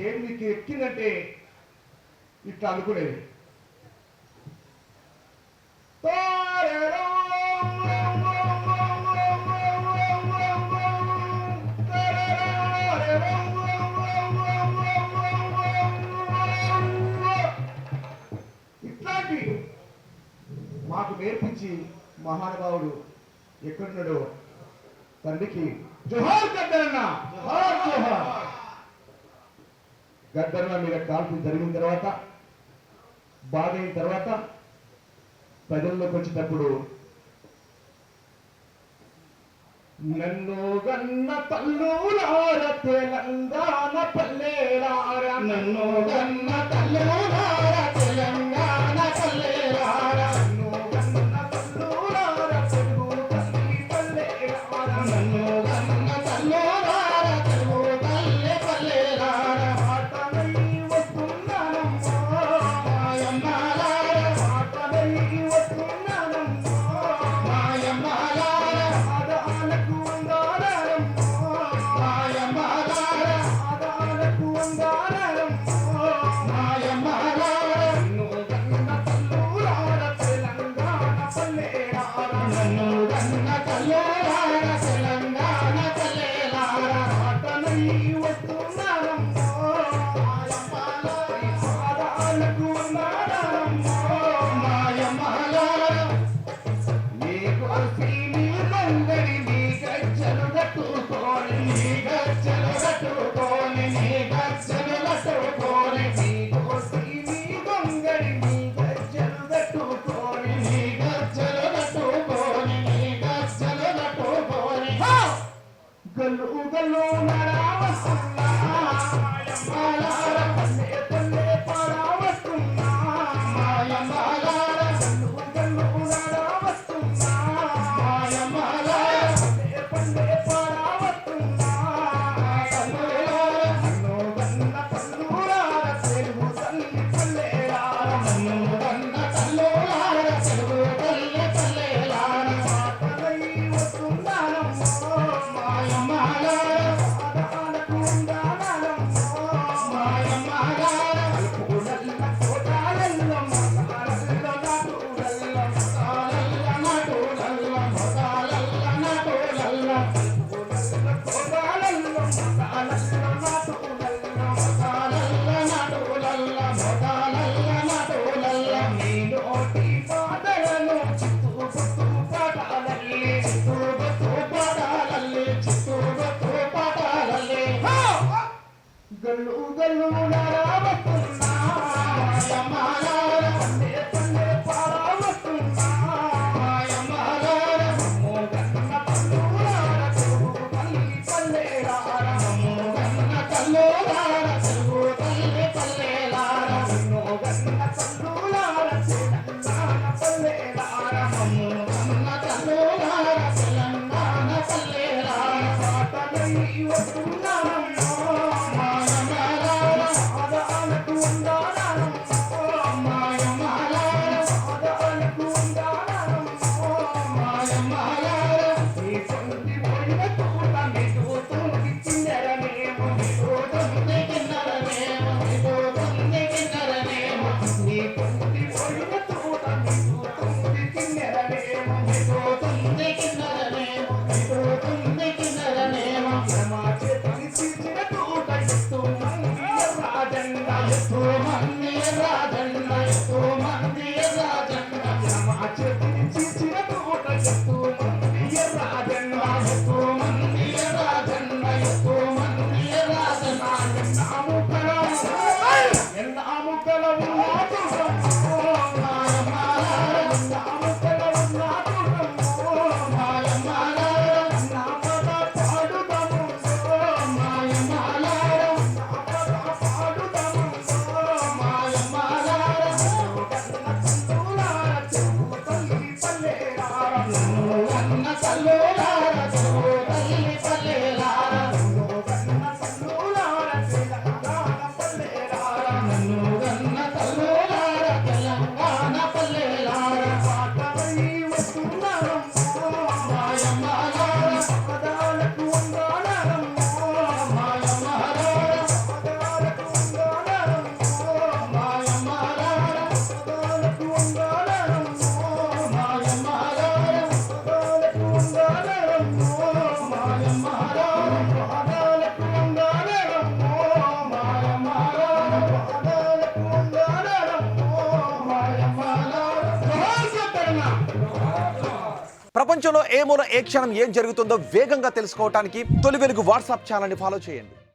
చేతికి ఎక్కిందంటే ఇట్లా అనుకునేది. ఇట్లాంటి మాకు నేర్పించి మహానుభావుడు ఎక్కడున్నాడో తండ్రికి జోహార్ గద్దరన్న, జోహార్ జోహార్. గద్దరన్న మీద కాల్పులు జరిగిన తర్వాత బాగైన తర్వాత ప్రజల్లోకి వచ్చేటప్పుడు నన్ను గన్న తల్లులార తెలంగాణ పల్లెలార, నన్ను గన్న తల్లులార తెలంగాణ పల్లెలార, నన్ను గన్న తల్లులార తెలుగు తల్లి పల్లెలార, నన్ను గన్న తల్లులార తెలుగు తల్లి పల్లెలార. ఆటనై వస్తున్నానమ్మా మాయమ్మలార, ఆటనై వస్తున్నానమ్మా మాయమ్మలార, ఆదాలకు వందనాలమ్మా మాయమ్మలార, ఆదాలకు వందనాలమ్మా మాయమ్మలార. నన్ను గన్న తల్లులార తెలంగాణ పల్లెలార, నన్ను గన్న తల్లులార తెలంగాణ పల్లెలార. ఆటనై వస్తున్నానమ్మా మాయమ్మలార, ఆదాలకు వందనాలమ్మా మాయమ్మలార. నీకు సీని రంగడి నీ గజ్జలు కట్టుకోని, నీ గజ్జలు కట్టుకోని, నీ గజ్జలు కట్టుకోని, నీకు సీని రంగడి నీ గజ్జలు కట్టుకోని, నీ గజ్జలు కట్టుకోని, నీ గజ్జలు కట్టుకోని. గల్లు గల్లు నడవస్తున్నా మాయమ్మలార, పల్లె పల్లె పడవస్తున్నా మాయమ్మలార, గల్లు గల్లు నడవస్తున్నా మాయమ్మలార, పల్లె పల్లె పడవస్తున్నా మాయమ్మలార. నన్ను గన్న తల్లులార తెలుగు తల్లి పల్లెలార, నన్ను గన్న తల్లులార తెలుగు తల్లి పల్లెలార. ఆటనై వస్తున్నానమ్మా మాయమ్మలార, ఆదాలకు వందనాలమ్మా మాయమ్మలార. అల్పుడల్ల కోటాలల్ల మతాలల్ల నాటులల్ల, మతాలల్ల నాటులల్ల, మతాలల్ల నాటులల్ల. అల్పుడల్ల కోటాలల్ల మతాలల్ల నాటులల్ల, మతాలల్ల నాటులల్ల, మతాలల్ల నాటులల్ల. నీ నోటి పాటలను చిత్తూబొత్తు పాటాలల్లి, చిత్తూబొత్తు పాటాలల్లి, చిత్తూబొత్తు పాటాలల్లి. గల్లు గల్లు నడవస్తున్నా మాయమ్మలార, పల్లె పల్లె పడవస్తున్నా మాయమ్మలార. నమ్ము గన్న తల్లులార తెలుగు తల్లి పల్లెలార, నమ్ము గన్న తల్లులార తెలుగు తల్లి పల్లెలార. నన్ను గన్న తల్లులార తెలంగాణ పల్లెలార, నమ్ము గన్న తల్లులార తెలంగాణ పల్లెలార. ఆటనై వస్తున్నానమ్మా మాయమ్మలార, ఆదాలకు వందనాలమ్మా మాయమ్మలార. ప్రపంచంలో ఏ మూల ఏ క్షణం ఏం జరుగుతుందో వేగంగా తెలుసుకోవడానికి తొలి వెలుగు వాట్సాప్ ఛానల్ని ఫాలో చేయండి.